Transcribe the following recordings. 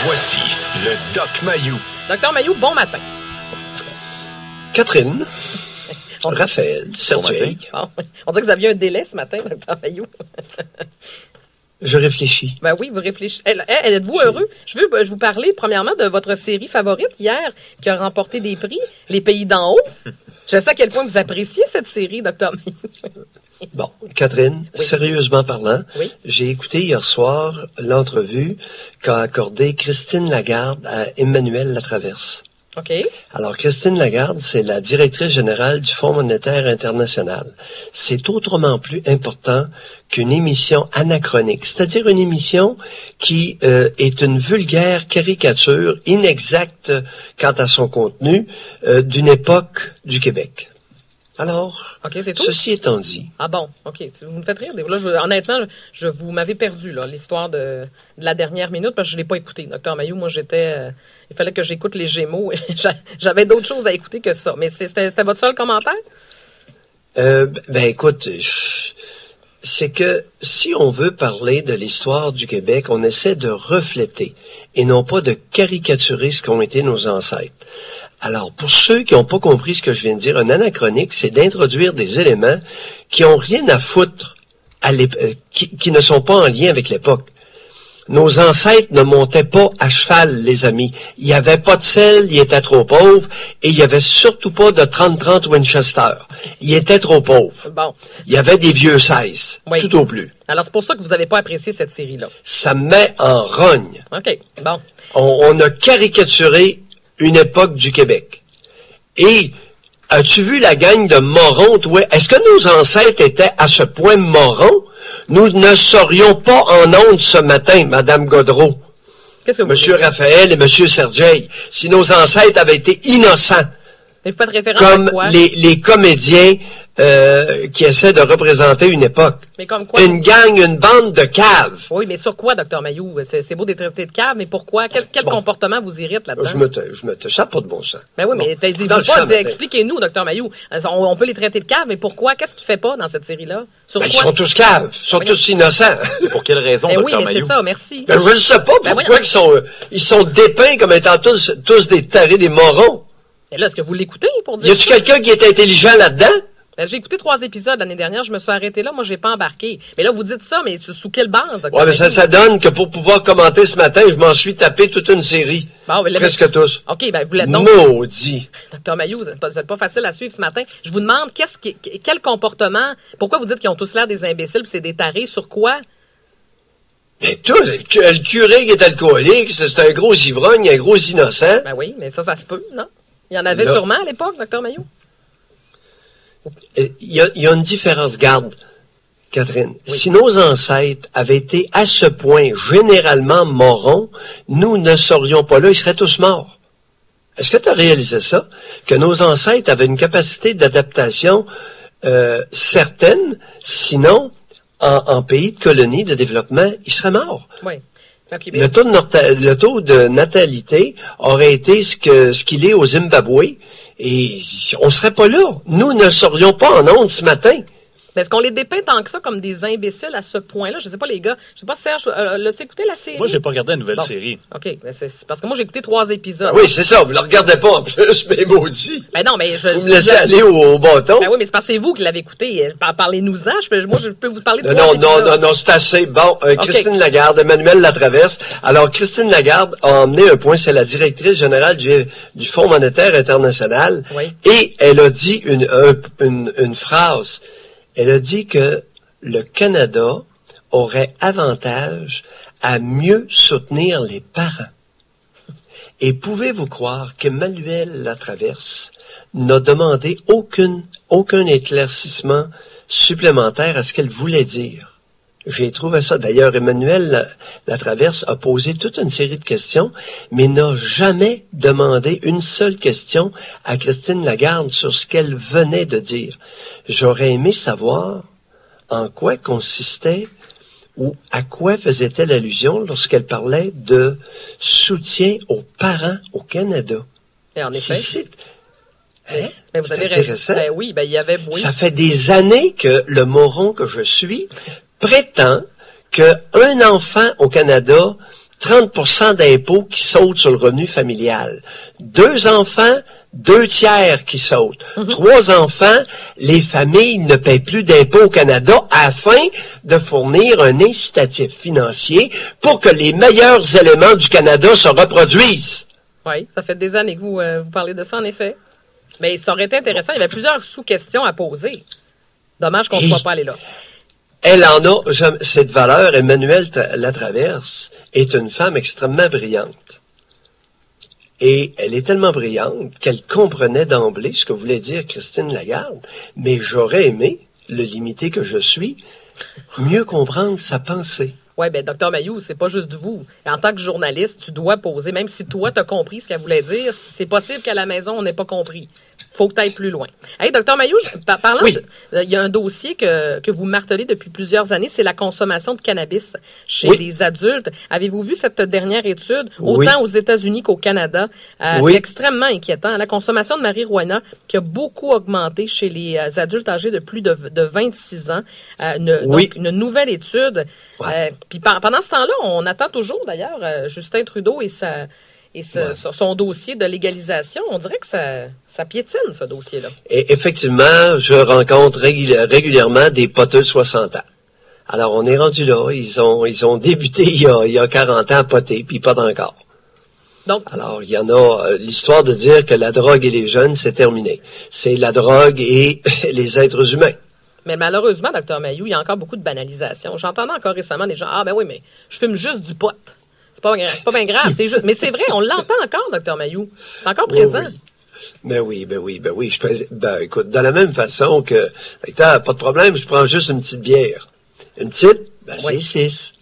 Voici le Doc Mayou. Docteur Mayou, bon matin. Catherine, Raphaël, Sergei. On dirait que vous aviez un délai ce matin, Docteur Mayou. Je réfléchis. Ben oui, vous réfléchissez. Êtes-vous heureux? Je veux vous parler, premièrement, de votre série favorite hier, qui a remporté des prix, Les Pays d'en haut. Je sais à quel point vous appréciez cette série, Docteur Mayou. Bon, Catherine, oui. Sérieusement parlant, oui. J'ai écouté hier soir l'entrevue qu'a accordée Christine Lagarde à Emmanuel Latraverse. OK. Alors, Christine Lagarde, c'est la directrice générale du Fonds monétaire international. C'est autrement plus important qu'une émission anachronique, c'est-à-dire une émission qui est une vulgaire caricature inexacte quant à son contenu d'une époque du Québec. Alors, okay, c'est tout? Ceci étant dit... Ah bon, OK. Vous me faites rire. Là, honnêtement, vous m'avez perdu, là, l'histoire de la dernière minute, parce que je ne l'ai pas écouté. Docteur Mayou, moi, il fallait que j'écoute les Gémeaux. J'avais d'autres choses à écouter que ça. Mais c'était votre seul commentaire? Écoute, c'est que si on veut parler de l'histoire du Québec, on essaie de refléter et non pas de caricaturer ce qu'ont été nos ancêtres. Alors, pour ceux qui n'ont pas compris ce que je viens de dire, un anachronique, c'est d'introduire des éléments qui ont rien à foutre, qui ne sont pas en lien avec l'époque. Nos ancêtres ne montaient pas à cheval, les amis. Il n'y avait pas de sel, ils étaient trop pauvres, et il n'y avait surtout pas de 30-30 Winchester. Ils étaient trop pauvres. Bon. Il y avait des vieux 16, oui. Tout au plus. Alors, c'est pour ça que vous n'avez pas apprécié cette série-là. Ça me met en rogne. OK, bon. On a caricaturé une époque du Québec. Et as-tu vu la gang de morons, toi? Est-ce que nos ancêtres étaient à ce point morons? Nous ne serions pas en onde ce matin, Madame Godreau, Monsieur Raphaël et Monsieur Sergei, si nos ancêtres avaient été innocents. Mais vous faites référence comme à quoi? les comédiens qui essaient de représenter une époque. Mais comme quoi? Une gang, une bande de caves. Oui, mais sur quoi, Docteur Mayou? C'est beau d'être traité de cave, mais pourquoi? Quel comportement vous irrite là-dedans? Je me tais. Ça n'a pas de bon sens. Ben oui, mais taisez-vous pas. Expliquez-nous, Docteur Mayou. On peut les traiter de cave, mais pourquoi? Qu'est-ce qu'il fait pas dans cette série-là? Sur quoi? Ils sont tous caves. Ils sont tous innocents. Pour quelle raison, Docteur Mayou? Oui, mais c'est ça, merci. Je ne sais pas pourquoi ils sont dépeints comme étant tous des tarés, des morons. Et là, est-ce que vous l'écoutez pour dire... Y a-tu quelqu'un qui est intelligent là-dedans? Ben, j'ai écouté 3 épisodes l'année dernière, je me suis arrêté là, moi j'ai pas embarqué. Mais là, vous dites ça, mais sous quelle base, Docteur Ouais, mais ça donne que pour pouvoir commenter ce matin, je m'en suis tapé toute une série. Bon, mais presque tous. OK, ben vous l'êtes donc. Maudit. Docteur Mayou, vous êtes pas facile à suivre ce matin. Je vous demande, quel comportement, pourquoi vous dites qu'ils ont tous l'air des imbéciles pis c'est des tarés, sur quoi? Mais tout, le curé qui est alcoolique, c'est un gros ivrogne, un gros innocent. Ben oui, mais ça se peut, non? Il y en avait sûrement à l'époque, Docteur Mayou? Il y a une différence, garde, Catherine. Oui. Si nos ancêtres avaient été à ce point généralement morons, nous ne serions pas là, ils seraient tous morts. Est-ce que tu as réalisé ça? Que nos ancêtres avaient une capacité d'adaptation certaine, sinon, en pays de colonie, de développement, ils seraient morts. Oui. Okay, le taux de natalité aurait été ce qu'il est au Zimbabwe, et on serait pas là. Nous ne serions pas en onde ce matin. Mais est-ce qu'on les dépeint tant que ça comme des imbéciles à ce point-là? Je sais pas, les gars. Je sais pas, Serge, l'as-tu écouté la série? Moi, j'ai pas regardé la nouvelle série. OK. C'est parce que moi, j'ai écouté 3 épisodes. Ben oui, c'est ça. Vous ne le regardez pas en plus, mais maudit. Ben non, mais vous me laissez aller au bâton. Ben oui, mais c'est parce que c'est vous qui l'avez écouté. Parlez-nous-en. Moi, je peux vous parler de Non, c'est assez. Bon, Christine Lagarde, Emmanuel Latraverse. Alors, Christine Lagarde a emmené un point, c'est la directrice générale du Fonds monétaire international. Oui. Et elle a dit une phrase. Elle a dit que le Canada aurait avantage à mieux soutenir les parents. Et pouvez-vous croire qu'Emmanuel Latraverse n'a demandé aucun éclaircissement supplémentaire à ce qu'elle voulait dire? J'ai trouvé ça. D'ailleurs, Emmanuel Latraverse a posé toute une série de questions, mais n'a jamais demandé une seule question à Christine Lagarde sur ce qu'elle venait de dire. J'aurais aimé savoir en quoi consistait ou à quoi faisait-elle allusion lorsqu'elle parlait de soutien aux parents au Canada. Et en effet. Mais vous avez intéressant. Ben oui, il y avait... Oui. Ça fait des années que le moron que je suis prétend qu'un enfant au Canada 30% d'impôts qui sautent sur le revenu familial. 2 enfants, 2 tiers qui sautent. 3 enfants, les familles ne paient plus d'impôts au Canada afin de fournir un incitatif financier pour que les meilleurs éléments du Canada se reproduisent. Oui, ça fait des années que vous parlez de ça, en effet. Mais ça aurait été intéressant. Il y avait plusieurs sous-questions à poser. Dommage qu'on ne soit pas allé là. Elle en a, cette valeur, Emmanuelle Latraverse, est une femme extrêmement brillante. Et elle est tellement brillante qu'elle comprenait d'emblée ce que voulait dire Christine Lagarde, mais j'aurais aimé, le limité que je suis, mieux comprendre sa pensée. Oui, bien, Dr Mayou, c'est pas juste de vous. En tant que journaliste, tu dois poser, même si toi, tu as compris ce qu'elle voulait dire, c'est possible qu'à la maison, on n'ait pas compris. Faut que tu ailles plus loin. Hey, Dr Mayou, parlant oui. Il y a un dossier que vous martelez depuis plusieurs années, c'est la consommation de cannabis chez oui. les adultes. Avez-vous vu cette dernière étude, oui. autant aux États-Unis qu'au Canada? Oui. C'est extrêmement inquiétant. La consommation de marijuana qui a beaucoup augmenté chez les adultes âgés de plus de 26 ans. Oui. Donc, une nouvelle étude. Ouais. Puis pendant ce temps-là, on attend toujours, d'ailleurs, Justin Trudeau et son dossier de légalisation. On dirait que ça piétine, ce dossier-là. Et effectivement, je rencontre régulièrement des poteux de 60 ans. Alors, on est rendu là. Ils ont débuté il y a 40 ans à poter, puis pas encore. Donc, alors, il y en a l'histoire de dire que la drogue et les jeunes, c'est terminé. C'est la drogue et les êtres humains. Mais malheureusement, Dr Mayou, il y a encore beaucoup de banalisation. J'entendais encore récemment des gens, ben oui, mais je fume juste du pot. C'est pas bien grave, c'est juste. Mais c'est vrai, on l'entend encore, Dr Mayou. C'est encore présent. Oui. Ben oui. Écoute, de la même façon que, pas de problème, je prends juste une petite bière. Une petite, c'est 6.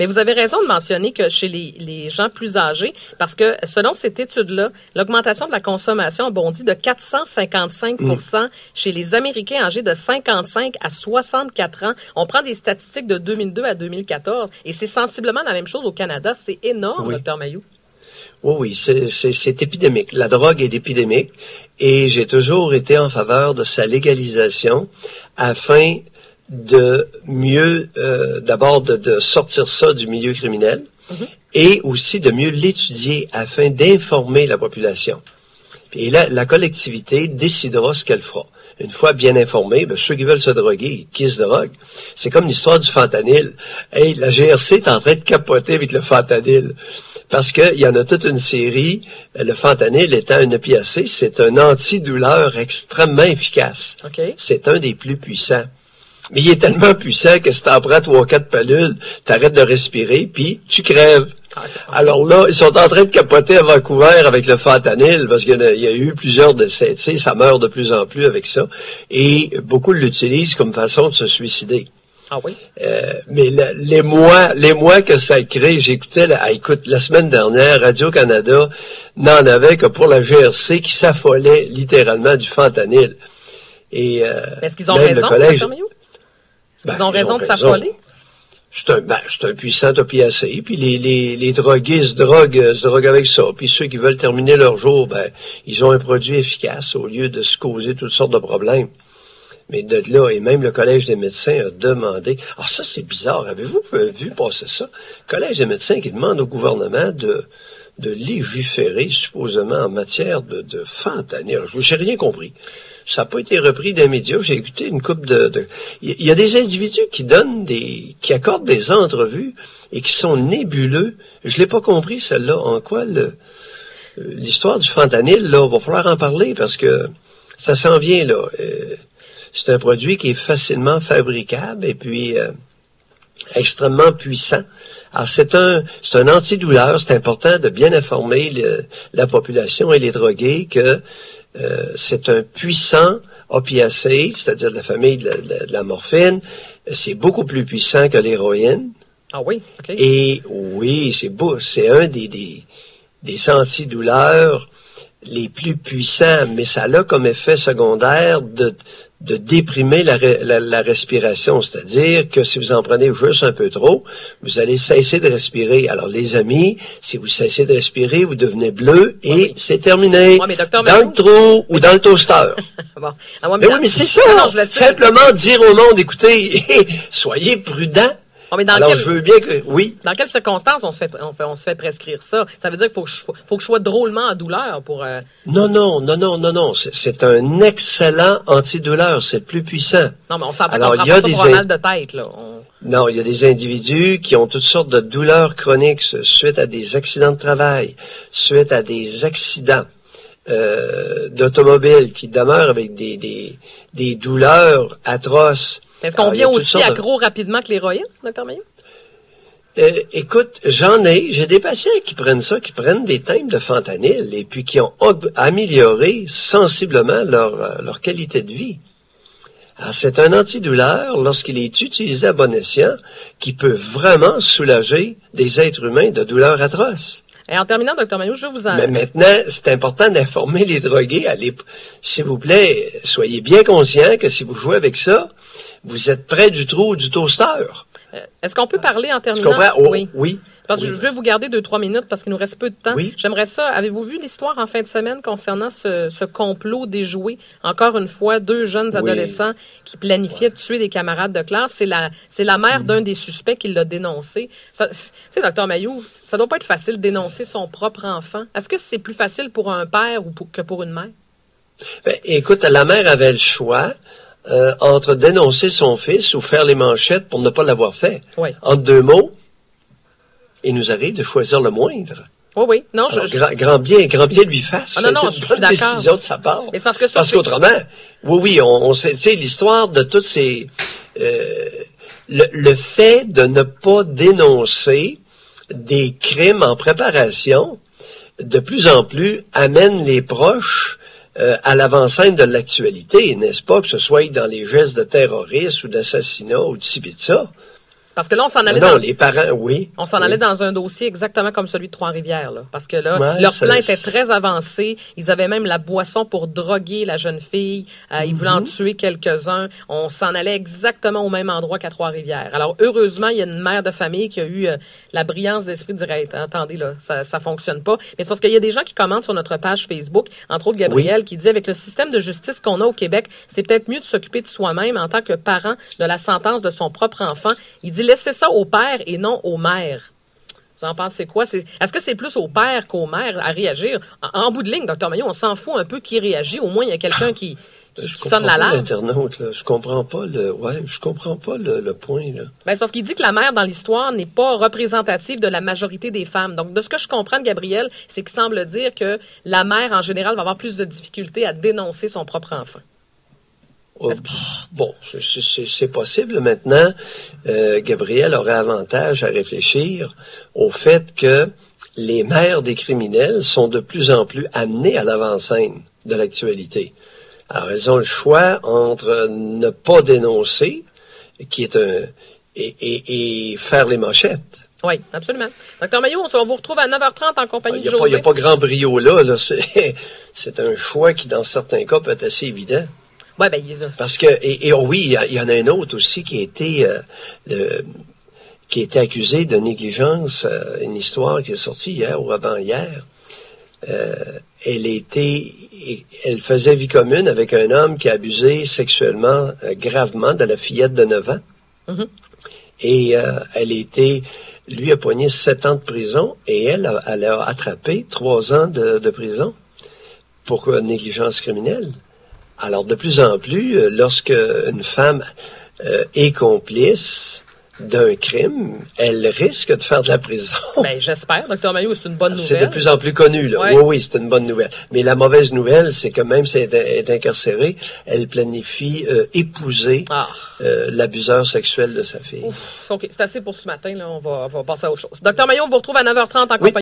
Mais vous avez raison de mentionner que chez les gens plus âgés, parce que selon cette étude-là, l'augmentation de la consommation a bondi de 455% chez les Américains âgés de 55 à 64 ans. On prend des statistiques de 2002 à 2014 et c'est sensiblement la même chose au Canada. C'est énorme, Dr Mayou. Oui, c'est épidémique. La drogue est épidémique et j'ai toujours été en faveur de sa légalisation afin de mieux, d'abord de sortir ça du milieu criminel et aussi de mieux l'étudier afin d'informer la population. Et là, la collectivité décidera ce qu'elle fera. Une fois bien informés, ceux qui veulent se droguer, qui se droguent. C'est comme l'histoire du fentanyl. Hey, la GRC est en train de capoter avec le fentanyl. Parce qu'il y en a toute une série. Le fentanyl étant un opiacé, c'est un antidouleur extrêmement efficace. Okay. C'est un des plus puissants. Mais il est tellement puissant que si t'en prends 3 ou 4 pilules, t'arrêtes de respirer, puis tu crèves. Alors là, ils sont en train de capoter à Vancouver avec le fentanyl, parce qu'il y a eu plusieurs décès, tu sais, ça meurt de plus en plus avec ça, et beaucoup l'utilisent comme façon de se suicider. Ah oui? Mais les mois que ça crée, j'écoutais, écoute, la semaine dernière, Radio-Canada n'en avait que pour la GRC qui s'affolait littéralement du fentanyl. Et, est-ce qu'ils ont raison, Dr Mayou? Est-ce qu'ils ont raison de s'affoler? C'est un puissant opiacé, puis les drogués se droguent avec ça, puis ceux qui veulent terminer leur jour, ils ont un produit efficace au lieu de se causer toutes sortes de problèmes. Mais de là, et même le Collège des médecins a demandé, ça c'est bizarre, avez-vous vu passer ça? Le Collège des médecins qui demande au gouvernement de légiférer supposément en matière de fentanyl. Je n'ai rien compris. Ça n'a pas été repris des médias. J'ai écouté une couple il y a des individus qui qui accordent des entrevues et qui sont nébuleux. Je l'ai pas compris, celle-là. En quoi l'histoire du fentanyl, là, va falloir en parler parce que ça s'en vient, là. C'est un produit qui est facilement fabricable et puis extrêmement puissant. Alors, c'est un antidouleur. C'est important de bien informer la population et les drogués que c'est un puissant opiacé, c'est-à-dire de la famille de la morphine. C'est beaucoup plus puissant que l'héroïne. Ah oui? OK. Et oui, c'est un des antidouleurs les plus puissants, mais ça a comme effet secondaire de déprimer la respiration. C'est-à-dire que si vous en prenez juste un peu trop, vous allez cesser de respirer. Alors, les amis, si vous cessez de respirer, vous devenez bleu et c'est terminé. Ouais, mais docteur, dans le trou ou dans le toaster. Bon. Mais oui, mais c'est ça. Simplement dire au monde, écoutez, soyez prudents. Oh, mais Alors, je veux bien que... Oui. Dans quelles circonstances on se fait prescrire ça? Ça veut dire qu'il faut que je sois drôlement en douleur pour... Non. C'est un excellent antidouleur. C'est le plus puissant. Non, mais on s'entend qu'on prend pas ça pour un mal de tête, là. Non, il y a des individus qui ont toutes sortes de douleurs chroniques suite à des accidents de travail, suite à des accidents d'automobile qui demeurent avec des douleurs atroces. Est-ce qu'on vient aussi accro rapidement que l'héroïne, Dr. Mailloux? Écoute, j'ai des patients qui prennent ça, qui prennent des thèmes de fentanyl et puis qui ont amélioré sensiblement leur qualité de vie. Alors, c'est un antidouleur, lorsqu'il est utilisé à bon escient, qui peut vraiment soulager des êtres humains de douleurs atroces. Et en terminant, Dr. Mailloux, je vous en... Mais maintenant, c'est important d'informer les drogués. S'il vous plaît, soyez bien conscients que si vous jouez avec ça, vous êtes près du trou du toaster. Est-ce qu'on peut parler en terminant? Tu comprends? Oui. Parce que je veux vous garder 2-3 minutes parce qu'il nous reste peu de temps. Oui. J'aimerais ça. Avez-vous vu l'histoire en fin de semaine concernant ce complot déjoué? Encore une fois, 2 jeunes adolescents qui planifiaient de tuer des camarades de classe. C'est la mère d'un des suspects qui l'a dénoncé. Tu sais, Dr. Mailloux, ça doit pas être facile de dénoncer son propre enfant. Est-ce que c'est plus facile pour un père que pour une mère? Ben, écoute, la mère avait le choix entre dénoncer son fils ou faire les manchettes pour ne pas l'avoir fait. Oui. Entre 2 mots, il nous arrive de choisir le moindre. Oui. Non, alors, grand bien lui fasse. C'est une bonne décision de sa part. Mais c'est parce qu'autrement, on sait, tu sais, l'histoire de toutes ces... le fait de ne pas dénoncer des crimes en préparation, de plus en plus, amène les proches à l'avant-scène de l'actualité, n'est-ce pas, que ce soit dans les gestes de terrorisme ou d'assassinat ou de ci et de ça. Parce que là, on s'en allait les parents, oui. On s'en allait dans un dossier exactement comme celui de Trois-Rivières, là. Parce que là, leur plan était très avancé. Ils avaient même la boisson pour droguer la jeune fille. Ils voulaient en tuer quelques-uns. On s'en allait exactement au même endroit qu'à Trois-Rivières. Alors, heureusement, il y a une mère de famille qui a eu la brillance d'esprit de dire, hey, attendez, là, ça fonctionne pas. Mais c'est parce qu'il y a des gens qui commentent sur notre page Facebook, entre autres Gabriel, qui dit, avec le système de justice qu'on a au Québec, c'est peut-être mieux de s'occuper de soi-même en tant que parent de la sentence de son propre enfant. Il dit, laissez ça au père et non aux mères. Vous en pensez quoi? Est-ce que c'est plus au père qu'aux mères à réagir? En bout de ligne, Dr. Mailloux, on s'en fout un peu qui réagit. Au moins, il y a quelqu'un qui sonne l'alarme. L'internaute, là. Je comprends pas le point, là. Ben, c'est parce qu'il dit que la mère, dans l'histoire, n'est pas représentative de la majorité des femmes. Donc, de ce que je comprends de Gabriel, c'est qu'il semble dire que la mère, en général, va avoir plus de difficultés à dénoncer son propre enfant. Bon, c'est possible. Maintenant, Gabriel aurait avantage à réfléchir au fait que les mères des criminels sont de plus en plus amenées à l'avant-scène de l'actualité. Alors, elles ont le choix entre ne pas dénoncer, qui est et faire les manchettes. Oui, absolument. Dr. Mailloux, on vous retrouve à 9h30 en compagnie de José. Il n'y a pas grand brio là. C'est un choix qui, dans certains cas, peut être assez évident. Ouais, ben, il est ça. Parce que, oui, il y en a un autre aussi qui a été accusé de négligence, une histoire qui est sortie hier ou avant-hier. Elle faisait vie commune avec un homme qui a abusé sexuellement gravement de la fillette de 9 ans. Mm-hmm. Et lui a pogné 7 ans de prison et elle a attrapé 3 ans de prison pour négligence criminelle. Alors, de plus en plus, lorsque une femme est complice d'un crime, elle risque de faire de la prison. Ben, j'espère, Dr. Mailloux, c'est une bonne nouvelle. C'est de plus en plus connu, là. Ouais. Oui, c'est une bonne nouvelle. Mais la mauvaise nouvelle, c'est que même si elle est incarcérée, elle planifie épouser l'abuseur sexuel de sa fille. Ouf, OK, c'est assez pour ce matin, là. On va passer à autre chose. Dr. Mailloux, on vous retrouve à 9h30 en compagnie.